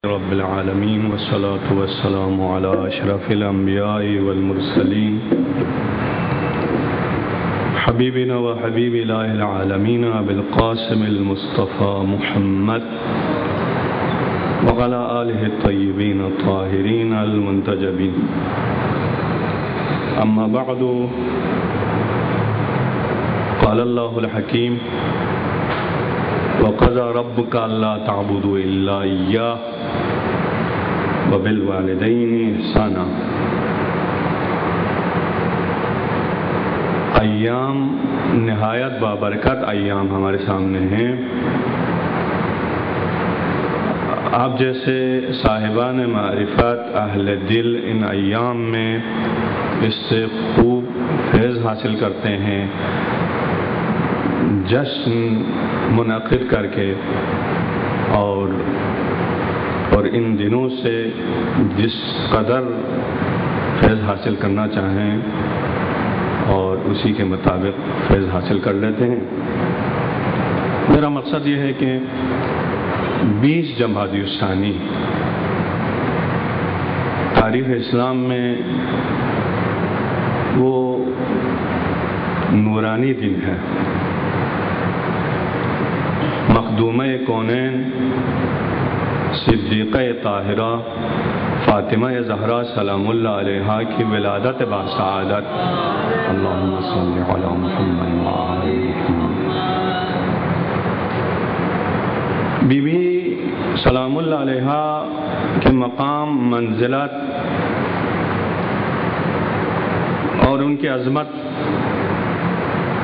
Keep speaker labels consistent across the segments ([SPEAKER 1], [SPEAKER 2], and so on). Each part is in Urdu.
[SPEAKER 1] رب العالمين والصلاة والسلام على أشرف الأنبياء والمرسلين حبيبنا وحبيب إله العالمين أبي القاسم المصطفى محمد وعلى آله الطيبين الطاهرين المنتجبين. أما بعد، قال الله الحكيم: وقضى ربك ألا تعبدوا إلا إياه وبالوالدين إحسانا. ایام نہایت بابرکت ایام ہمارے سامنے ہیں. آپ جیسے صاحبان معرفت اہل دل ان ایام میں اس سے خوب فیض حاصل کرتے ہیں، جشن منعقد کر کے اور ان دنوں سے جس قدر فیض حاصل کرنا چاہیں اور اسی کے مطابق فیض حاصل کر لیتے ہیں. میرا مقصد یہ ہے کہ 20 جمادی الثانی تاریخ اسلام میں وہ نورانی دن ہے. مخدومہ کونین صدیقہ طاہرہ فاطمہ زہرا سلام اللہ علیہا کی ولادت باسعادت. اللہم صلی علی محمد وعلی محمد. بی بی سلام اللہ علیہا کے مقام، منزلت اور ان کی عظمت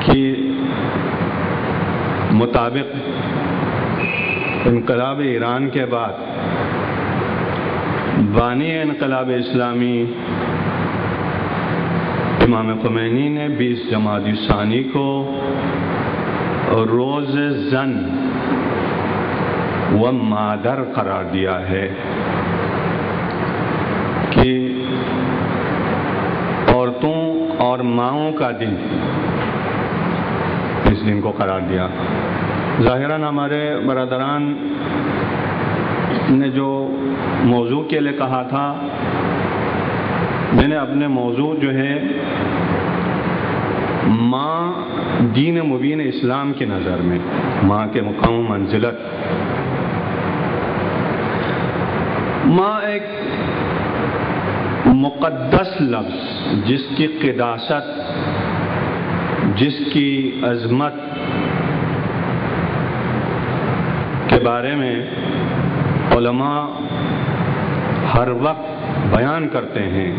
[SPEAKER 1] کی مطابق انقلاب ایران کے بعد بانی انقلاب اسلامی امام خمینی نے 20 جمادی الثانی کو روز زن و مادر قرار دیا ہے کہ عورتوں اور ماؤں کا دن اس دن کو قرار دیا. ظاہراً ہمارے برادران نے جو موضوع کے لیے کہا تھا، میں نے اپنے موضوع جو ہے ماں دین مبین اسلام کی نظر میں ماں کے مقام و منزلت. ماں ایک مقدس لفظ جس کی قداست، جس کی عظمت کے بارے میں علماء ہر وقت بیان کرتے ہیں.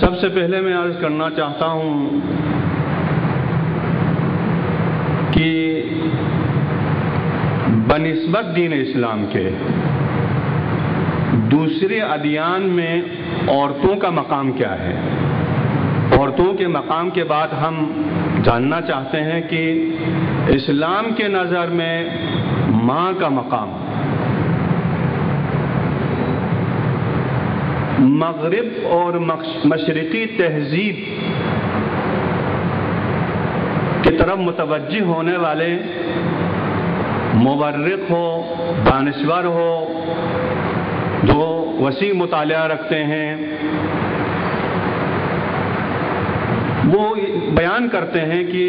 [SPEAKER 1] سب سے پہلے میں عرض کرنا چاہتا ہوں کہ بنسبت دین اسلام کے دوسرے ادیان میں عورتوں کا مقام کیا ہے. عورتوں کے مقام کے بعد ہم جاننا چاہتے ہیں کہ اسلام کے نظر میں ماں کا مقام. مغرب اور مشرقی تہذیب کی طرف متوجہ ہونے والے مورخ ہو، دانشور ہو، جو وسیع مطالعہ رکھتے ہیں، وہ بیان کرتے ہیں کہ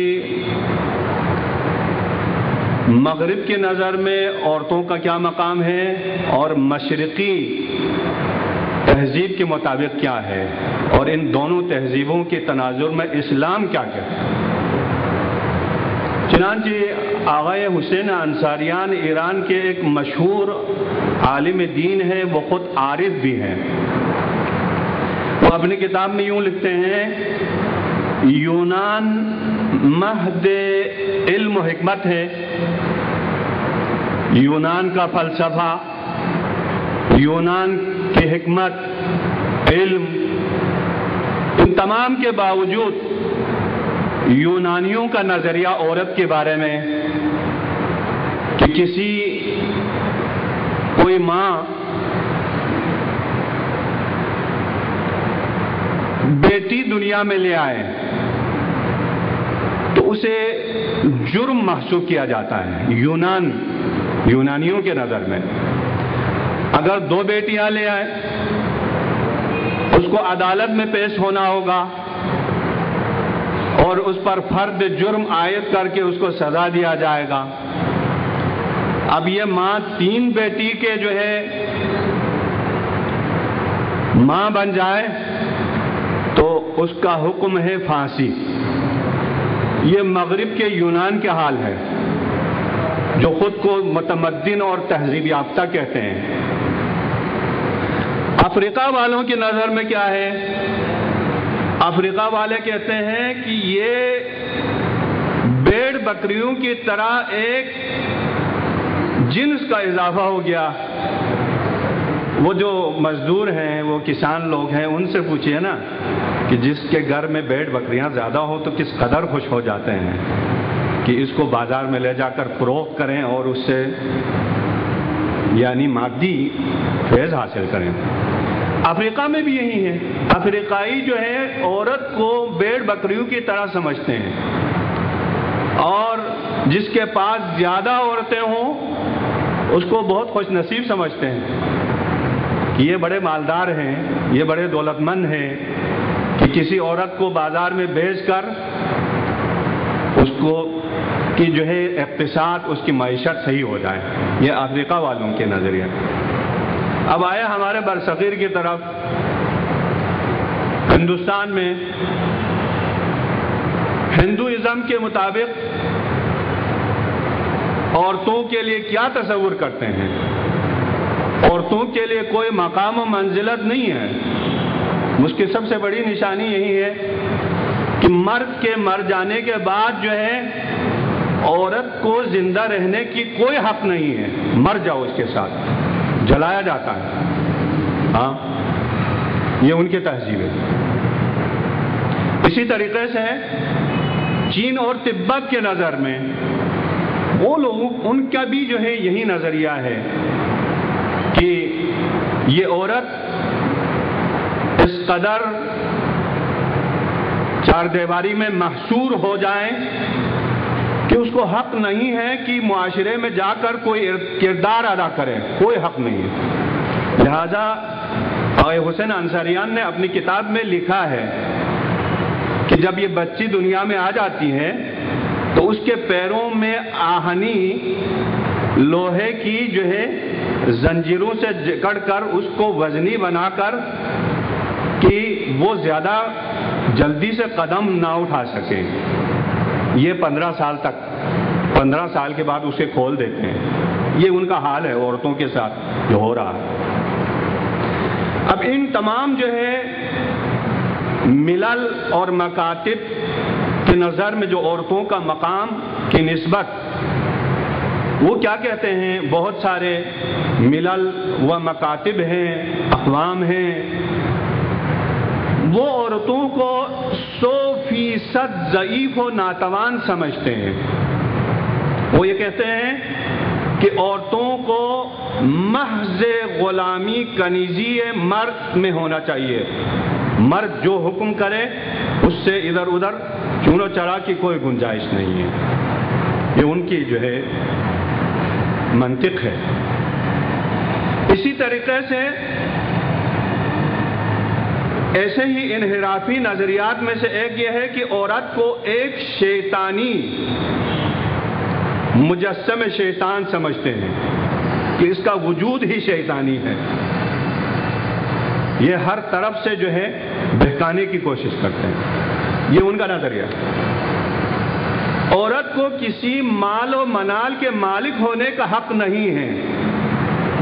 [SPEAKER 1] مغرب کی نظر میں عورتوں کا کیا مقام ہے اور مشرقی تہذیب کے مطابق کیا ہے، اور ان دونوں تہذیبوں کے تناظر میں اسلام کیا کہتا ہے. چنانچہ آغا حسین انصاریان ایران کے ایک مشہور عالم دین ہے، وہ خود عارف بھی ہیں. وہ اپنی کتاب میں یوں لکھتے ہیں: یونان مہد علم و حکمت ہے. یونان کا فلسفہ، یونان کی حکمت، علم، ان تمام کے باوجود یونانیوں کا نظریہ عورت کے بارے میں کہ کوئی ماں بیٹی دنیا میں لے آئے تو اسے جرم محسوب کیا جاتا ہے. یونان یونانیوں کے نظر میں اگر 2 بیٹیاں لے آئے اس کو عدالت میں پیش ہونا ہوگا اور اس پر فرد جرم عائد کر کے اس کو سزا دیا جائے گا. اب یہ ماں 3 بیٹی کے جو ہے ماں بن جائے تو اس کا حکم ہے پھانسی. یہ مغرب کے یونان کے حال ہے جو خود کو متمدن اور تہذیب یافتہ کہتے ہیں. افریقہ والوں کی نظر میں کیا ہے؟ افریقہ والے کہتے ہیں کہ یہ بھیڑ بکریوں کی طرح ایک جنس کا اضافہ ہو گیا. وہ جو مزدور ہیں، وہ کسان لوگ ہیں، ان سے پوچھئے نا کہ جس کے گھر میں بھیڑ بکریاں زیادہ ہو تو کس قدر خوش ہو جاتے ہیں کہ اس کو بازار میں لے جا کر فروخت کریں اور اس سے یعنی مادی فیض حاصل کریں. افریقہ میں بھی یہی ہے. افریقائی جو ہے عورت کو بھیڑ بکریوں کی طرح سمجھتے ہیں اور جس کے پاس زیادہ عورتیں ہوں اس کو بہت خوش نصیب سمجھتے ہیں کہ یہ بڑے مالدار ہیں، یہ بڑے دولت مند ہیں کہ کسی عورت کو بازار میں بیچ کر اس کو کی جو ہے اقتصاد، اس کی معیشت صحیح ہو جائے. یہ افریقہ والوں کے نظریہ. اب آئے ہمارے برصغیر کی طرف. ہندوستان میں ہندوازم کے مطابق عورتوں کے لیے کیا تصور کرتے ہیں؟ عورتوں کے لیے کوئی مقام و منزلت نہیں ہے. اس کی سب سے بڑی نشانی یہی ہے کہ مرد کے مر جانے کے بعد جو ہے عورت کو زندہ رہنے کی کوئی حق نہیں ہے. مر جاؤ اس کے ساتھ، جلایا جاتا ہے. ہاں، یہ ان کی تہذیب ہے. اسی طریقے سے چین اور تبت کے نظر میں وہ لوگ، ان کا بھی جو ہے یہی نظریہ ہے کہ یہ عورت اس قدر چار دیواری میں محصور ہو جائے کہ اس کو حق نہیں ہے کہ معاشرے میں جا کر کوئی کردار ادا کرے. کوئی حق نہیں ہے. لہذا حسین انصاریان نے اپنی کتاب میں لکھا ہے کہ جب یہ بچی دنیا میں آ جاتی ہے تو اس کے پیروں میں آہنی لوہے کی جو ہے زنجیروں سے جکڑ کر اس کو وزنی بنا کر کہ وہ زیادہ جلدی سے قدم نہ اٹھا سکے. یہ 15 سال تک، 15 سال کے بعد اسے کھول دیتے ہیں. یہ ان کا حال ہے عورتوں کے ساتھ جو ہو رہا ہے. اب ان تمام جو ہے ملل اور مکاتب کی نظر میں جو عورتوں کا مقام کی نسبت، وہ کیا کہتے ہیں؟ بہت سارے ملل و مکاتب ہیں، اقوام ہیں، وہ عورتوں کو 100% ضعیف و ناتوان سمجھتے ہیں. وہ یہ کہتے ہیں کہ عورتوں کو محض غلامی کنیزی مرد میں ہونا چاہیے. مرد جو حکم کرے اس سے ادھر ادھر چونو چڑا کی کوئی گنجائش نہیں ہے. یہ ان کی جو ہے منطق ہے. اسی طریقے سے ایسے ہی انحرافی نظریات میں سے ایک یہ ہے کہ عورت کو ایک شیطانی مجسم شیطان سمجھتے ہیں کہ اس کا وجود ہی شیطانی ہے. یہ ہر طرف سے جو ہے بہکانے کی کوشش کرتے ہیں. یہ ان کا نظریہ. عورت کو کسی مال و منال کے مالک ہونے کا حق نہیں ہے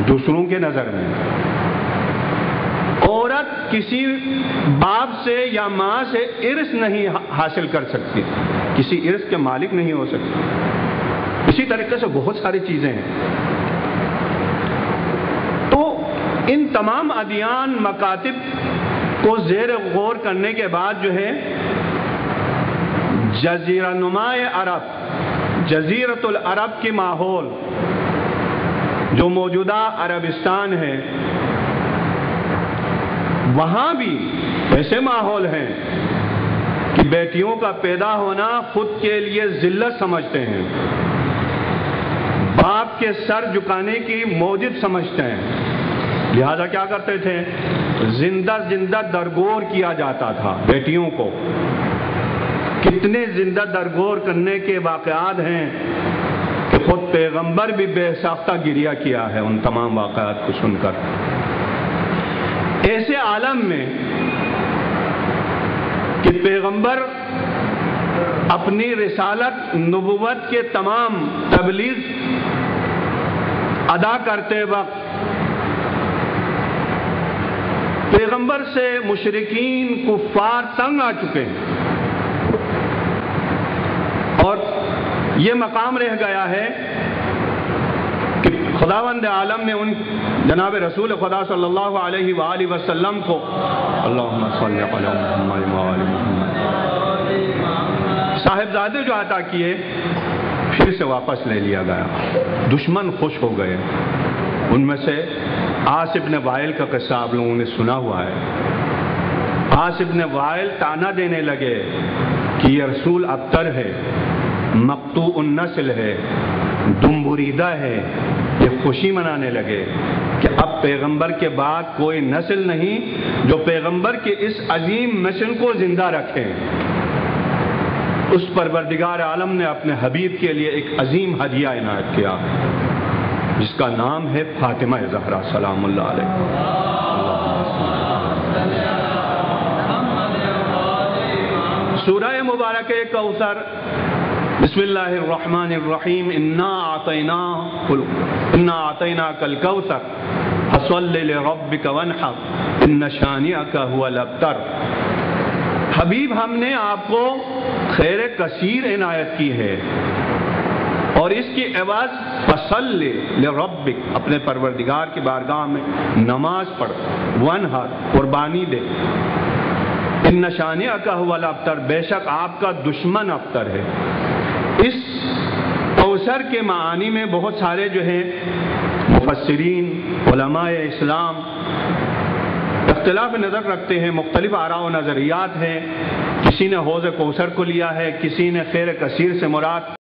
[SPEAKER 1] دوسروں کے نظر میں. عورت کسی باپ سے یا ماں سے ارث نہیں حاصل کر سکتی، کسی ارث کے مالک نہیں ہو سکتی. اسی طریقے سے بہت ساری چیزیں ہیں. تو ان تمام ادیان مکاتب کو زیر غور کرنے کے بعد جو ہے جزیرہ نما عرب، جزیرۃ العرب کی ماحول جو موجودہ عربستان ہے، وہاں بھی ایسے ماحول ہیں کہ بیٹیوں کا پیدا ہونا خود کے لیے ذلت سمجھتے ہیں. باپ کے سر جھکانے کی موجب سمجھتے ہیں، لہذا کیا کرتے تھے؟ زندہ زندہ درگور کیا جاتا تھا بیٹیوں کو۔ کتنے زندہ درگور کرنے کے واقعات ہیں کہ خود پیغمبر بھی بے ساختہ گریہ کیا ہے ان تمام واقعات کو سن کر۔ ایسے عالم میں کہ پیغمبر اپنی رسالت نبوت کے تمام تبلیغ ادا کرتے وقت پیغمبر سے مشرکین کفار تنگ آ چکے ہیں، اور یہ مقام رہ گیا ہے کہ خداوند عالم نے ان جناب رسول خدا صلی اللہ علیہ وآلہ وسلم کو اللہم صلی علی محمد وآل محمد صاحبزادے جو عطا کیے پھر سے واپس لے لیا گیا۔ دشمن خوش ہو گئے۔ ان میں سے عاص بن وائل کا قصہ آپ لوگوں نے سنا ہوا ہے۔ عاص بن وائل تانا دینے لگے کہ یہ رسول ابتر ہے، مقطوع النسل ہے، دم بریدہ ہے۔ یہ خوشی منانے لگے کہ اب پیغمبر کے بعد کوئی نسل نہیں جو پیغمبر کے اس عظیم مشن کو زندہ رکھے۔ اس پروردگار عالم نے اپنے حبیب کے لیے ایک عظیم ہدیہ عنایت کیا جس کا نام ہے فاطمہ زہرا سلام اللہ علیہ۔ سورہ مبارکہ کوثر، بسم اللہ الرحمن الرحیم، انا اعطیناک الکوثر فصل لربک وانحر ان شانئک هو الابتر۔ حبیب ہم نے آپ کو خیر کثیر عنایت کی ہے، اور اس کی عوض فصل لربک، اپنے پروردگار کی بارگاہ میں نماز پڑھ، وانحر، قربانی دے، ان شانئک هو الابتر، بے شک آپ کا دشمن ابتر ہے۔ اس کوثر کے معانی میں بہت سارے جو ہیں مفسرین علماء اسلام اختلاف نظر رکھتے ہیں، مختلف آراء و نظریات ہیں۔ کسی نے حوض کوثر کو لیا ہے، کسی نے خیر کثیر سے مراد